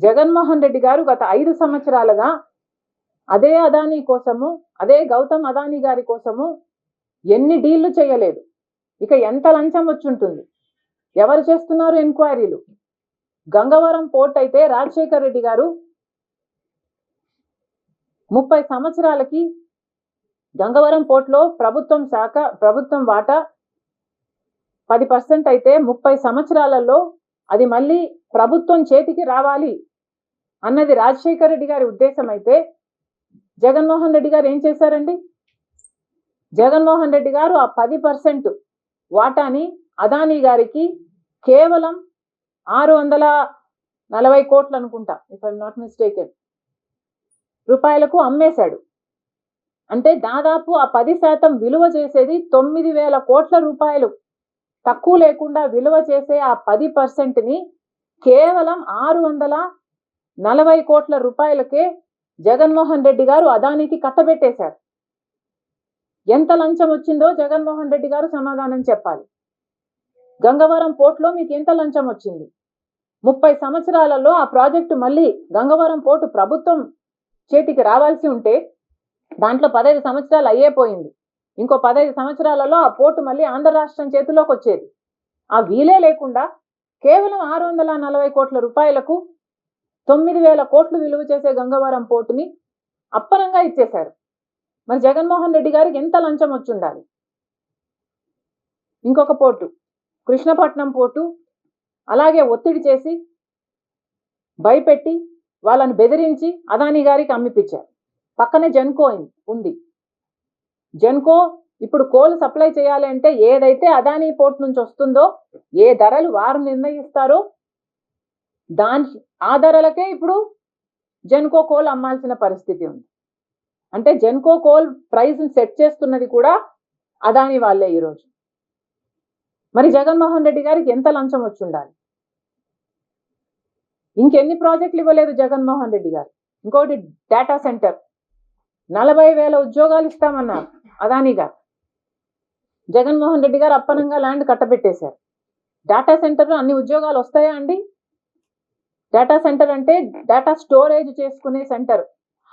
జగన్మోహన్ రెడ్డి గారు గత 5 సంవత్సరాలుగా అదే అదానీ కోసము, అదే గౌతమ్ అదానీ గారి కోసము ఎన్ని డీళ్లు చేయలేదు. ఇక ఎంత లంచం వచ్చుంటుంది? ఎవరు చేస్తున్నారు ఎంక్వైరీలు? గంగవరం పోర్ట్ అయితే రాజశేఖర్ రెడ్డి గారు 30 సంవత్సరాలకి గంగవరం పోర్ట్లో ప్రభుత్వం వాటా 10% అయితే 30 సంవత్సరాలలో అది మళ్ళీ ప్రభుత్వం చేతికి రావాలి అన్నది రాజశేఖర్ రెడ్డి గారి ఉద్దేశం అయితే జగన్మోహన్ రెడ్డి గారు ఏం చేశారండి? జగన్మోహన్ రెడ్డి గారు ఆ 10% వాటాని అదానీ గారికి కేవలం 640 కోట్లు అనుకుంటా, ఇఫ్ ఐఎమ్ నాట్ మిస్టేకెన్, రూపాయలకు అమ్మేశాడు. అంటే దాదాపు ఆ 10% విలువ చేసేది 9,000 కోట్ల రూపాయలు. తక్కువ లేకుండా విలువ చేసే ఆ 10%ని కేవలం 640 కోట్ల రూపాయలకే జగన్మోహన్ రెడ్డి గారు అదానికి కట్టబెట్టేశారు. ఎంత లంచం వచ్చిందో జగన్మోహన్ రెడ్డి గారు సమాధానం చెప్పాలి. గంగవరం పోర్టులో మీకు ఎంత లంచం వచ్చింది? 30 సంవత్సరాలలో ఆ ప్రాజెక్టు మళ్ళీ గంగవరం పోర్టు ప్రభుత్వం చేతికి రావాల్సి ఉంటే దాంట్లో 15 సంవత్సరాలు అయ్యేపోయింది. ఇంకో 15 సంవత్సరాలలో ఆ పోర్టు మళ్ళీ ఆంధ్ర రాష్ట్రం చేతిలోకి వచ్చేది. ఆ వీలే లేకుండా కేవలం 640 కోట్ల రూపాయలకు 9,000 కోట్లు విలువ చేసే గంగవరం పోర్టుని అప్పనంగా ఇచ్చేశారు. మరి జగన్మోహన్ రెడ్డి గారికి ఎంత లంచం వచ్చి ఉండాలి? ఇంకొక పోర్టు కృష్ణపట్నం పోర్టు అలాగే ఒత్తిడి చేసి భయపెట్టి వాళ్ళని బెదిరించి అదానీ గారికి అమ్మిపించారు. పక్కనే జెన్కో ఉంది. జెన్కో ఇప్పుడు కోల్ సప్లై చేయాలి అంటే ఏదైతే అదానీ పోర్ట్ నుంచి వస్తుందో ఏ ధరలు వారు నిర్ణయిస్తారో ఆ ధరలకే ఇప్పుడు జెన్కో కోల్ అమ్మాల్సిన పరిస్థితి ఉంది. అంటే జెన్కో కోల్ ప్రైస్ సెట్ చేస్తున్నది కూడా అదానీ వాళ్ళే ఈరోజు. మరి జగన్మోహన్ రెడ్డి గారికి ఎంత లంచం వచ్చి ఉండాలి? ఇంకెన్ని ప్రాజెక్టులు ఇవ్వలేదు జగన్మోహన్ రెడ్డి గారు? ఇంకోటి డేటా సెంటర్ 40,000 ఉద్యోగాలు ఇస్తామన్నారు అదానీ గారు. జగన్మోహన్ రెడ్డి గారు అప్పనంగా ల్యాండ్ కట్టబెట్టేశారు. డేటా సెంటర్ అన్ని ఉద్యోగాలు వస్తాయా అండి? డేటా సెంటర్ అంటే డేటా స్టోరేజ్ చేసుకునే సెంటర్,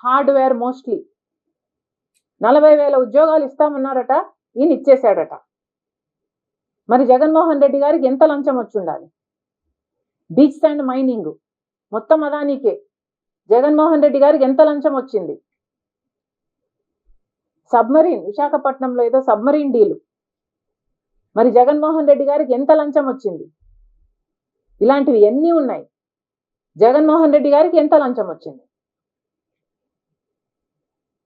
హార్డ్వేర్ మోస్ట్లీ. 40,000 ఉద్యోగాలు ఇస్తామన్నారట, ఈయన ఇచ్చేశాడట. మరి జగన్మోహన్ రెడ్డి గారికి ఎంత లంచం వచ్చి ఉండాలి? బీచ్ శాండ్ మైనింగ్ మొత్తం అదానికే. జగన్మోహన్ రెడ్డి గారికి ఎంత లంచం వచ్చింది? సబ్మరీన్ విశాఖపట్నంలో ఏదో సబ్మరీన్ డీలు, మరి జగన్మోహన్ రెడ్డి గారికి ఎంత లంచం వచ్చింది? ఇలాంటివి ఎన్ని ఉన్నాయి? జగన్మోహన్ రెడ్డి గారికి ఎంత లంచం వచ్చింది?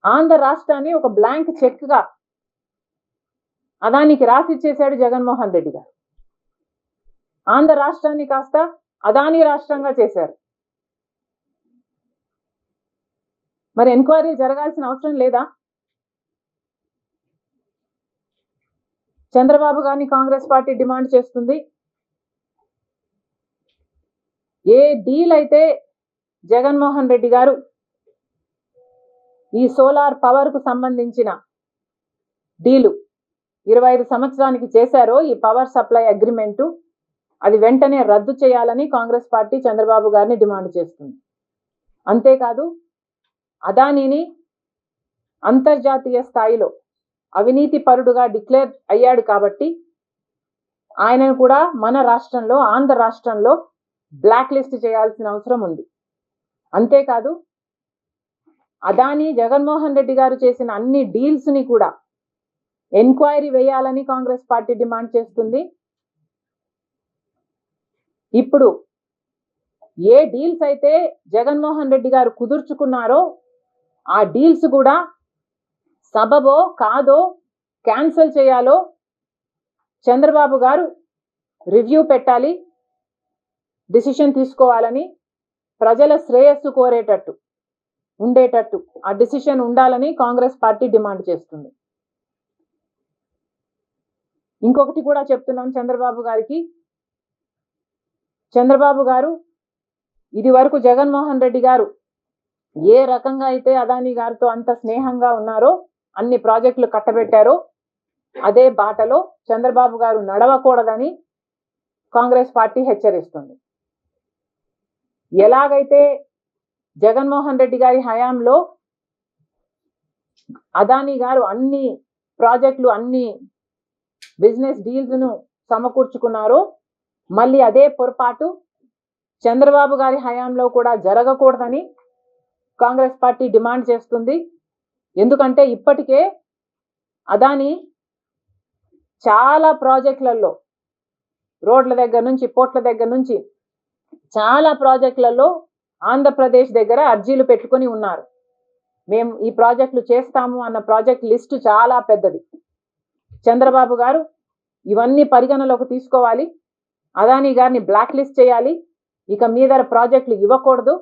ఆంధ్ర రాష్ట్రాన్ని ఒక బ్లాంక్ చెక్ గా అదానికి రాసిచ్చేశాడు జగన్మోహన్ రెడ్డి గారు. ఆంధ్ర రాష్ట్రాన్ని కాస్త అదానీ రాష్ట్రంగా చేశారు. మరి ఎంక్వైరీ జరగాల్సిన అవసరం లేదా? చంద్రబాబు గారిని కాంగ్రెస్ పార్టీ డిమాండ్ చేస్తుంది. ఏ డీల్ అయితే జగన్మోహన్ రెడ్డి గారు ఈ సోలార్ పవర్ కు సంబంధించిన డీలు 25 సంవత్సరానికి చేశారో ఈ పవర్ సప్లై అగ్రిమెంటు, అది వెంటనే రద్దు చేయాలని కాంగ్రెస్ పార్టీ చంద్రబాబు గారిని డిమాండ్ చేస్తుంది. అంతేకాదు అదానీని అంతర్జాతీయ స్థాయిలో అవినీతి పరుడుగా డిక్లేర్ అయ్యాడు కాబట్టి ఆయనను కూడా మన రాష్ట్రంలో, ఆంధ్ర రాష్ట్రంలో బ్లాక్ లిస్ట్ చేయాల్సిన అవసరం ఉంది. అంతేకాదు అదానీ జగన్మోహన్ రెడ్డి గారు చేసిన అన్ని డీల్స్ ని కూడా ఎంక్వైరీ వేయాలని కాంగ్రెస్ పార్టీ డిమాండ్ చేస్తుంది. ఇప్పుడు ఏ డీల్స్ అయితే జగన్మోహన్ రెడ్డి గారు కుదుర్చుకున్నారో ఆ డీల్స్ కూడా సబబో కాదో క్యాన్సిల్ చేయాలో చంద్రబాబు గారు రివ్యూ పెట్టాలి, డిసిషన్ తీసుకోవాలని, ప్రజల శ్రేయస్సు కోరేటట్టు ఉండేటట్టు ఆ డిసిషన్ ఉండాలని కాంగ్రెస్ పార్టీ డిమాండ్ చేస్తుంది. ఇంకొకటి కూడా చెప్తున్నాం చంద్రబాబు గారికి. చంద్రబాబు గారు ఇది వరకు జగన్మోహన్ రెడ్డి గారు ఏ రకంగా అయితే అదానీ గారితో అంత స్నేహంగా ఉన్నారో, అన్ని ప్రాజెక్టులు కట్టబెట్టారో, అదే బాటలో చంద్రబాబు గారు నడవకూడదని కాంగ్రెస్ పార్టీ హెచ్చరిస్తుంది. ఎలాగైతే జగన్మోహన్ రెడ్డి గారి హయాంలో అదానీ గారు అన్ని ప్రాజెక్టులు అన్ని బిజినెస్ డీల్స్ను సమకూర్చుకున్నారో మళ్ళీ అదే పొరపాటు చంద్రబాబు గారి హయాంలో కూడా జరగకూడదని కాంగ్రెస్ పార్టీ డిమాండ్ చేస్తుంది. ఎందుకంటే ఇప్పటికే అదానీ చాలా ప్రాజెక్టులలో రోడ్ల దగ్గర నుంచి పోర్ట్ల దగ్గర నుంచి చాలా ప్రాజెక్టులలో ఆంధ్రప్రదేశ్ దగ్గర అర్జీలు పెట్టుకొని ఉన్నారు. మేము ఈ ప్రాజెక్టులు చేస్తాము అన్న ప్రాజెక్ట్ లిస్టు చాలా పెద్దది. చంద్రబాబు గారు ఇవన్నీ పరిగణలోకి తీసుకోవాలి. అదానీ గారిని బ్లాక్ లిస్ట్ చేయాలి. ఇక మీద ప్రాజెక్టులు ఇవ్వకూడదు.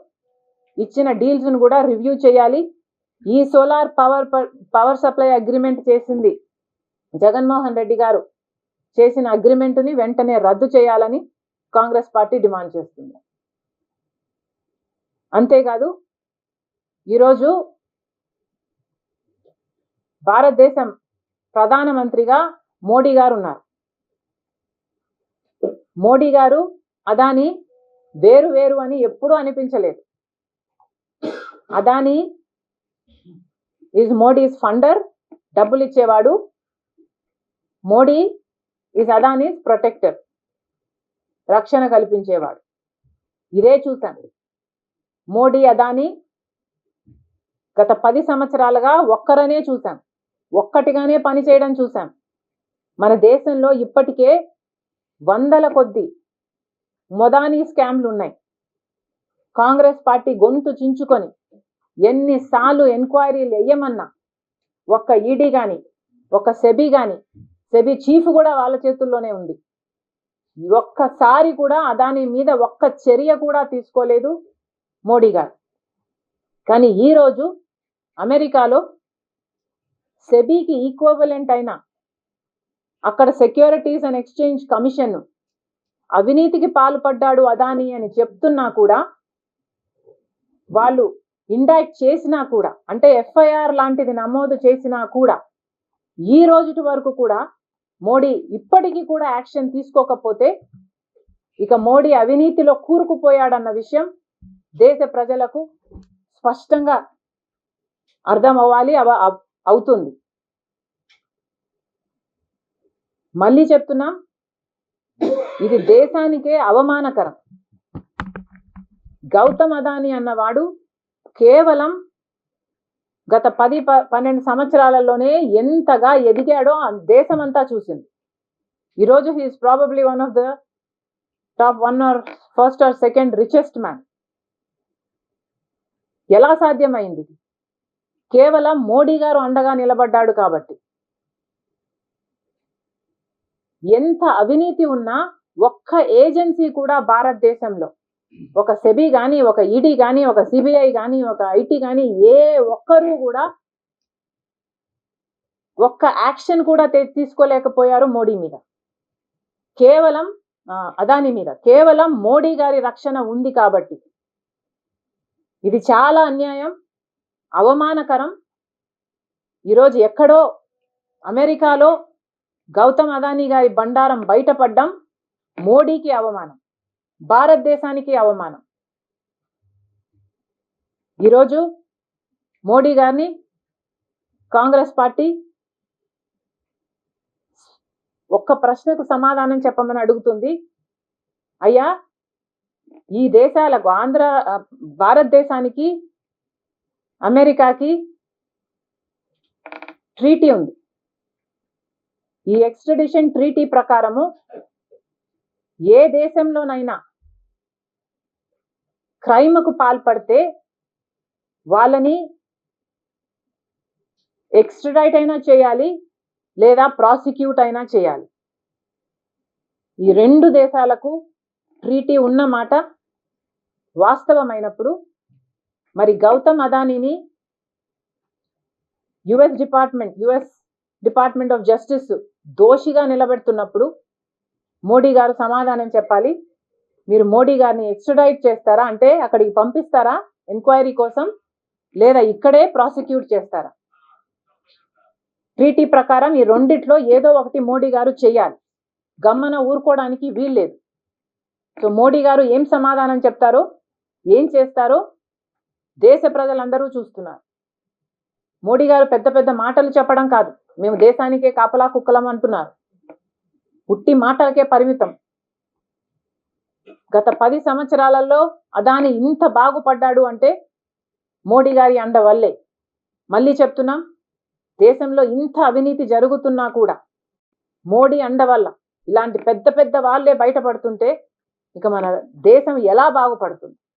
ఇచ్చిన డీల్స్ను కూడా రివ్యూ చేయాలి. ఈ సోలార్ పవర్ సప్లై అగ్రిమెంట్ చేసింది జగన్మోహన్ రెడ్డి గారు చేసిన అగ్రిమెంటుని వెంటనే రద్దు చేయాలని కాంగ్రెస్ పార్టీ డిమాండ్ చేస్తుంది. అంతేకాదు ఈరోజు భారతదేశం ప్రధానమంత్రిగా మోడీ గారు ఉన్నారు. మోడీ గారు అదానీ వేరు వేరు అని ఎప్పుడూ అనిపించలేదు. అదానీ ఈజ్ మోడీస్ ఫండర్, డబ్బులు ఇచ్చేవాడు. మోడీ ఈజ్ అదానీస్ ప్రొటెక్టర్, రక్షణ కల్పించేవాడు. ఇదే చూశాను. మోడీ అదానీ గత 10 సంవత్సరాలుగా ఒక్కరనే చూశాం, ఒక్కటిగానే పనిచేయడం చూశాం. మన దేశంలో ఇప్పటికే వందల కొద్ది మొదానీ స్కామ్లు ఉన్నాయి. కాంగ్రెస్ పార్టీ గొంతు చించుకొని ఎన్నిసార్లు ఎంక్వైరీలు వేయమన్నా ఒక్క ఈడీ కానీ ఒక సెబీ కానీ, సెబీ చీఫ్ కూడా వాళ్ళ చేతుల్లోనే ఉంది, ఒక్కసారి కూడా అదానీ మీద ఒక్క చర్య కూడా తీసుకోలేదు మోడీ గారు. కానీ ఈరోజు అమెరికాలో సెబీకి ఈక్వలెంట్ అయిన అక్కడ సెక్యూరిటీస్ అండ్ ఎక్స్చేంజ్ కమిషన్ అవినీతికి పాల్పడ్డాడు అదానీ అని చెప్తున్నా కూడా, వాళ్ళు ఇండైక్ట్ చేసినా కూడా, అంటే ఎఫ్ఐఆర్ లాంటిది నమోదు చేసినా కూడా ఈ రోజు వరకు కూడా మోడీ ఇప్పటికీ కూడా యాక్షన్ తీసుకోకపోతే ఇక మోడీ అవినీతిలో కూరుకుపోయాడన్న విషయం దేశ ప్రజలకు స్పష్టంగా అర్థం అవ్వాలి, అవుతుంది. మళ్ళీ చెప్తున్నా, ఇది దేశానికే అవమానకరం. గౌతమ్ అదానీ అన్నవాడు కేవలం గత 10-12 సంవత్సరాలలోనే ఎంతగా ఎదిగాడో దేశమంతా చూసింది. ఈరోజు he is probably one of the top 1 or 1st or 2nd richest man. ఎలా సాధ్యమైంది? కేవలం మోడీ గారు అండగా నిలబడ్డాడు కాబట్టి. ఎంత అవినీతి ఉన్నా ఒక్క ఏజెన్సీ కూడా భారతదేశంలో, ఒక సెబీ కానీ, ఒక ఈడీ కానీ, ఒక సిబిఐ కానీ, ఒక ఐటీ కానీ, ఏ ఒక్కరూ కూడా ఒక్క యాక్షన్ కూడా తీసుకోలేకపోయారు మోడీ మీద, కేవలం అదానీ మీద. కేవలం మోడీ గారి రక్షణ ఉంది కాబట్టి. ఇది చాలా అన్యాయం, అవమానకరం. ఈరోజు ఎక్కడో అమెరికాలో గౌతమ్ అదానీ గారి బండారం బయటపడ్డం మోడీకి అవమానం, భారతదేశానికి అవమానం. ఈరోజు మోడీ గారిని కాంగ్రెస్ పార్టీ ఒక్క ప్రశ్నకు సమాధానం చెప్పమని అడుగుతుంది. అయ్యా, ఈ దేశాలకు భారతదేశానికి అమెరికాకి ట్రీటీ ఉంది. ఈ ఎక్స్ట్రడిషన్ ట్రీటీ ప్రకారము ఏ దేశంలోనైనా క్రైమ్కు పాల్పడితే వాళ్ళని ఎక్స్ట్రడైట్ అయినా చేయాలి, లేదా ప్రాసిక్యూట్ అయినా చేయాలి. ఈ 2 దేశాలకు ట్రీటీ ఉన్నమాట వాస్తవమైనప్పుడు మరి గౌతమ్ అదానీని యుఎస్ డిపార్ట్మెంట్ ఆఫ్ జస్టిస్ దోషిగా నిలబెడుతున్నప్పుడు మోడీ గారు సమాధానం చెప్పాలి. మీరు మోడీ గారిని ఎక్స్ట్రడైట్ చేస్తారా, అంటే అక్కడికి పంపిస్తారా ఎంక్వైరీ కోసం, లేదా ఇక్కడే ప్రాసిక్యూట్ చేస్తారా? ట్రీటీ ప్రకారం ఈ రెండిట్లో ఏదో ఒకటి మోడీ గారు చేయాలి. గమ్మన ఊరుకోవడానికి వీల్లేదు. సో మోడీ గారు ఏం సమాధానం చెప్తారో ఏం చేస్తారో దేశ ప్రజలందరూ చూస్తున్నారు. మోడీ గారు పెద్ద పెద్ద మాటలు చెప్పడం కాదు, మేము దేశానికే కాపలా కుక్కలం అంటున్నారు. ఉట్టి మాటలకే పరిమితం. గత 10 సంవత్సరాలలో అదాని ఇంత బాగుపడ్డాడు అంటే మోడీ గారి అండ వల్లే. మళ్ళీ చెప్తున్నా, దేశంలో ఇంత అవినీతి జరుగుతున్నా కూడా మోడీ అండ వల్ల ఇలాంటి పెద్ద పెద్ద వాళ్ళే బయటపడుతుంటే ఇక మన దేశం ఎలా బాగుపడుతుంది?